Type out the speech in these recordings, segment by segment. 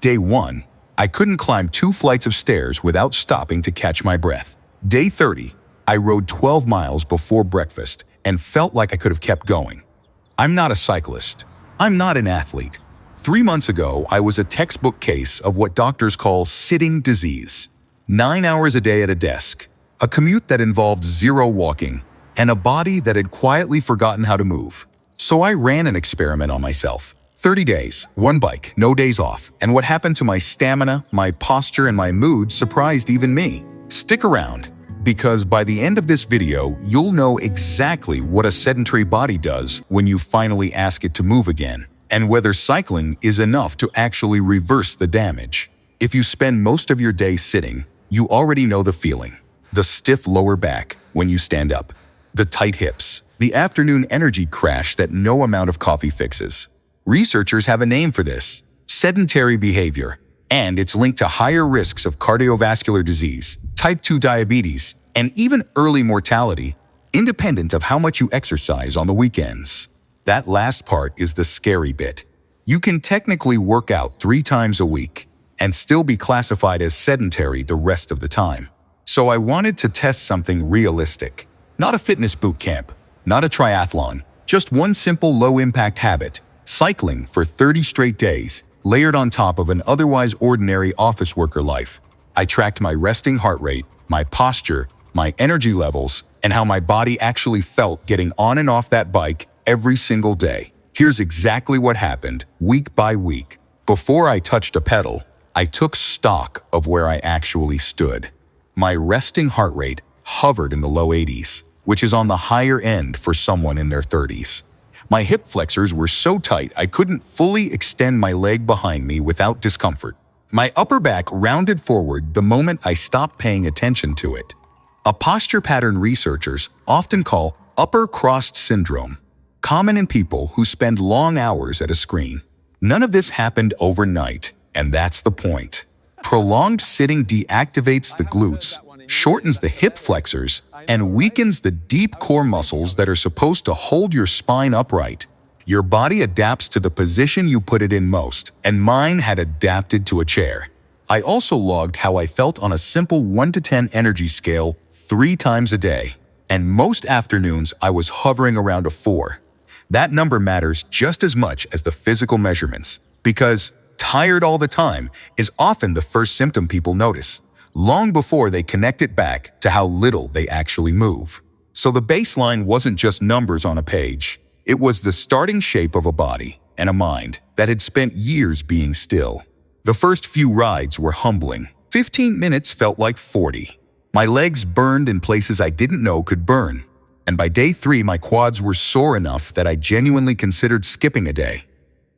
Day 1, I couldn't climb 2 flights of stairs without stopping to catch my breath. Day 30, I rode 12 miles before breakfast and felt like I could have kept going. I'm not a cyclist. I'm not an athlete. 3 months ago, I was a textbook case of what doctors call sitting disease. 9 hours a day at a desk, a commute that involved zero walking, and a body that had quietly forgotten how to move. So I ran an experiment on myself. 30 days, 1 bike, no days off, and what happened to my stamina, my posture, and my mood surprised even me. Stick around, because by the end of this video, you'll know exactly what a sedentary body does when you finally ask it to move again, and whether cycling is enough to actually reverse the damage. If you spend most of your day sitting, you already know the feeling. The stiff lower back when you stand up, the tight hips, the afternoon energy crash that no amount of coffee fixes. Researchers have a name for this: sedentary behavior, and it's linked to higher risks of cardiovascular disease, type 2 diabetes, and even early mortality, independent of how much you exercise on the weekends. That last part is the scary bit. You can technically work out 3 times a week and still be classified as sedentary the rest of the time. So I wanted to test something realistic. Not a fitness boot camp, not a triathlon, just one simple low-impact habit: cycling for 30 straight days, layered on top of an otherwise ordinary office worker life. I tracked my resting heart rate, my posture, my energy levels, and how my body actually felt getting on and off that bike every single day. Here's exactly what happened, week by week. Before I touched a pedal, I took stock of where I actually stood. My resting heart rate hovered in the low 80s, which is on the higher end for someone in their 30s. My hip flexors were so tight I couldn't fully extend my leg behind me without discomfort. My upper back rounded forward the moment I stopped paying attention to it. A posture pattern researchers often call upper crossed syndrome, common in people who spend long hours at a screen. None of this happened overnight, and that's the point. Prolonged sitting deactivates the glutes, shortens the hip flexors, and weakens the deep core muscles that are supposed to hold your spine upright. Your body adapts to the position you put it in most, and mine had adapted to a chair. I also logged how I felt on a simple 1 to 10 energy scale 3 times a day, and most afternoons I was hovering around a 4. That number matters just as much as the physical measurements, because tired all the time is often the first symptom people notice, long before they connect it back to how little they actually move. So the baseline wasn't just numbers on a page. It was the starting shape of a body and a mind that had spent years being still. The first few rides were humbling. 15 minutes felt like 40. My legs burned in places I didn't know could burn. And by day 3, my quads were sore enough that I genuinely considered skipping a day.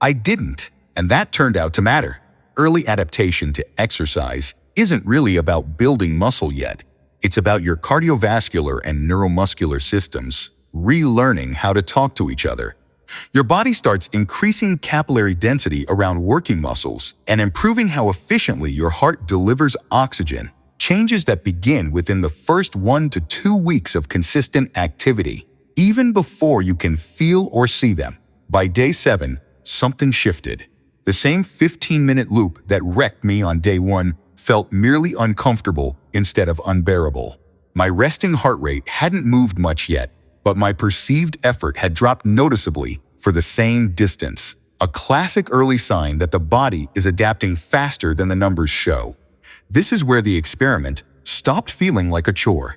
I didn't, and that turned out to matter. Early adaptation to exercise isn't really about building muscle yet. It's about your cardiovascular and neuromuscular systems relearning how to talk to each other. Your body starts increasing capillary density around working muscles and improving how efficiently your heart delivers oxygen, changes that begin within the first 1 to 2 weeks of consistent activity, even before you can feel or see them. By day 7, something shifted. The same 15-minute loop that wrecked me on day 1 felt merely uncomfortable instead of unbearable. My resting heart rate hadn't moved much yet, but my perceived effort had dropped noticeably for the same distance. A classic early sign that the body is adapting faster than the numbers show. This is where the experiment stopped feeling like a chore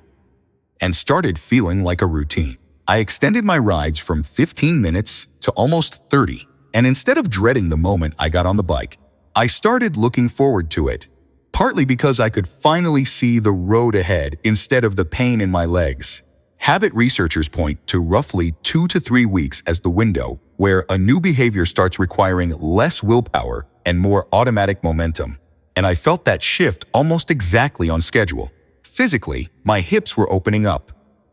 and started feeling like a routine. I extended my rides from 15 minutes to almost 30, and instead of dreading the moment I got on the bike, I started looking forward to it. Partly because I could finally see the road ahead instead of the pain in my legs. Habit researchers point to roughly 2 to 3 weeks as the window where a new behavior starts requiring less willpower and more automatic momentum. And I felt that shift almost exactly on schedule. Physically, my hips were opening up.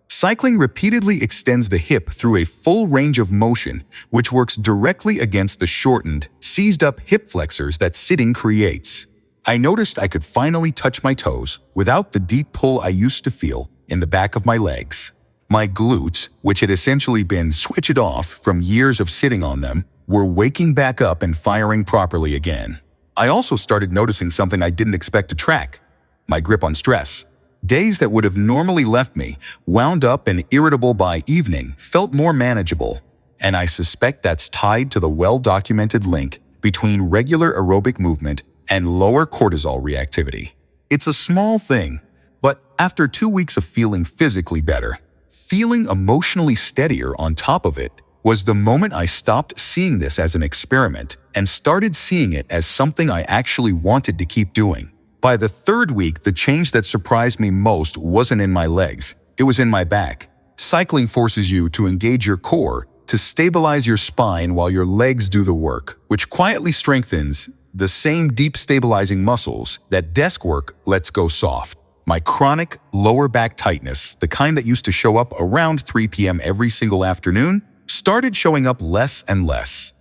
Cycling repeatedly extends the hip through a full range of motion, which works directly against the shortened, seized-up hip flexors that sitting creates. I noticed I could finally touch my toes without the deep pull I used to feel in the back of my legs. My glutes, which had essentially been switched off from years of sitting on them, were waking back up and firing properly again. I also started noticing something I didn't expect to track: my grip on stress. Days that would have normally left me wound up and irritable by evening felt more manageable, and I suspect that's tied to the well-documented link between regular aerobic movement and lower cortisol reactivity. It's a small thing, but after 2 weeks of feeling physically better, feeling emotionally steadier on top of it was the moment I stopped seeing this as an experiment and started seeing it as something I actually wanted to keep doing. By the third week, the change that surprised me most wasn't in my legs, it was in my back. Cycling forces you to engage your core, to stabilize your spine while your legs do the work, which quietly strengthens the same deep stabilizing muscles that desk work lets go soft. My chronic lower back tightness, the kind that used to show up around 3 p.m. every single afternoon, started showing up less and less.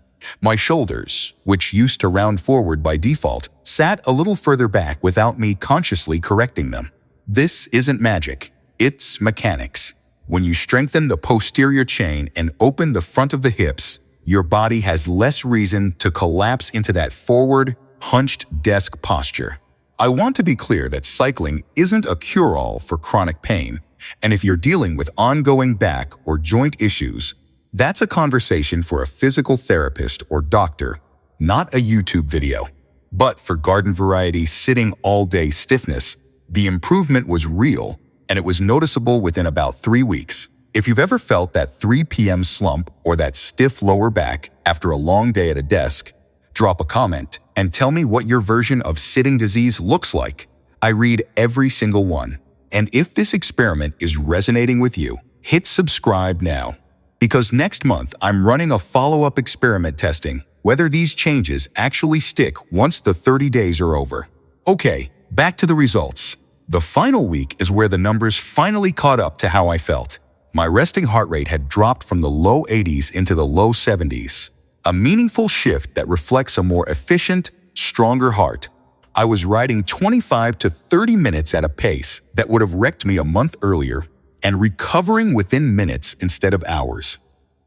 My shoulders, which used to round forward by default, sat a little further back without me consciously correcting them. This isn't magic, it's mechanics. When you strengthen the posterior chain and open the front of the hips, your body has less reason to collapse into that forward, hunched desk posture. I want to be clear that cycling isn't a cure-all for chronic pain, and if you're dealing with ongoing back or joint issues, that's a conversation for a physical therapist or doctor, not a YouTube video. But for garden variety sitting all day stiffness, the improvement was real, and it was noticeable within about 3 weeks. If you've ever felt that 3 p.m. slump or that stiff lower back after a long day at a desk, drop a comment and tell me what your version of sitting disease looks like. I read every single one. And if this experiment is resonating with you, hit subscribe now. Because next month I'm running a follow-up experiment testing whether these changes actually stick once the 30 days are over. Okay, back to the results. The final week is where the numbers finally caught up to how I felt. My resting heart rate had dropped from the low 80s into the low 70s. A meaningful shift that reflects a more efficient, stronger heart. I was riding 25 to 30 minutes at a pace that would have wrecked me a month earlier, and recovering within minutes instead of hours.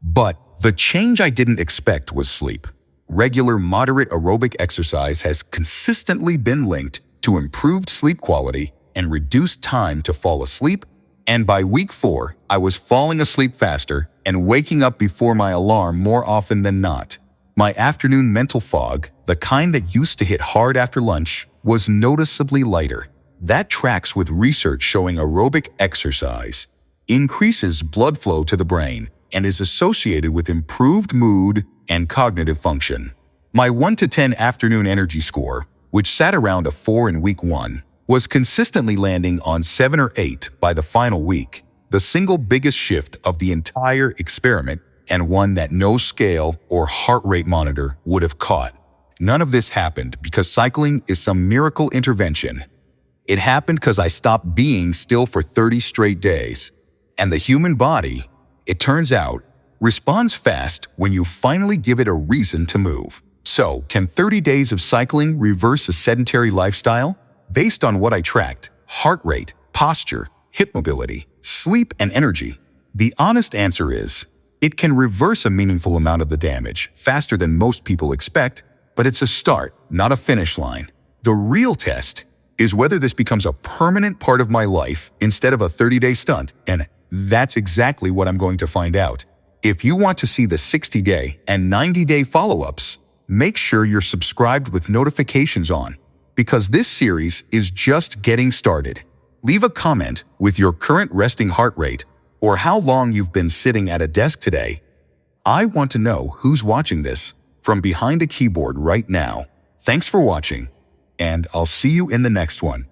But the change I didn't expect was sleep. Regular moderate aerobic exercise has consistently been linked to improved sleep quality and reduced time to fall asleep, and by week 4, I was falling asleep faster and waking up before my alarm more often than not. My afternoon mental fog, the kind that used to hit hard after lunch, was noticeably lighter. That tracks with research showing aerobic exercise increases blood flow to the brain and is associated with improved mood and cognitive function. My 1 to 10 afternoon energy score, which sat around a 4 in week 1, was consistently landing on 7 or 8 by the final week, the single biggest shift of the entire experiment and one that no scale or heart rate monitor would have caught. None of this happened because cycling is some miracle intervention. It happened because I stopped being still for 30 straight days. And the human body, it turns out, responds fast when you finally give it a reason to move. So, can 30 days of cycling reverse a sedentary lifestyle? Based on what I tracked, heart rate, posture, hip mobility, sleep, and energy, the honest answer is, it can reverse a meaningful amount of the damage faster than most people expect, but it's a start, not a finish line. The real test is whether this becomes a permanent part of my life instead of a 30-day stunt, and that's exactly what I'm going to find out. If you want to see the 60-day and 90-day follow-ups, make sure you're subscribed with notifications on, because this series is just getting started. Leave a comment with your current resting heart rate or how long you've been sitting at a desk today. I want to know who's watching this from behind a keyboard right now. Thanks for watching, and I'll see you in the next one.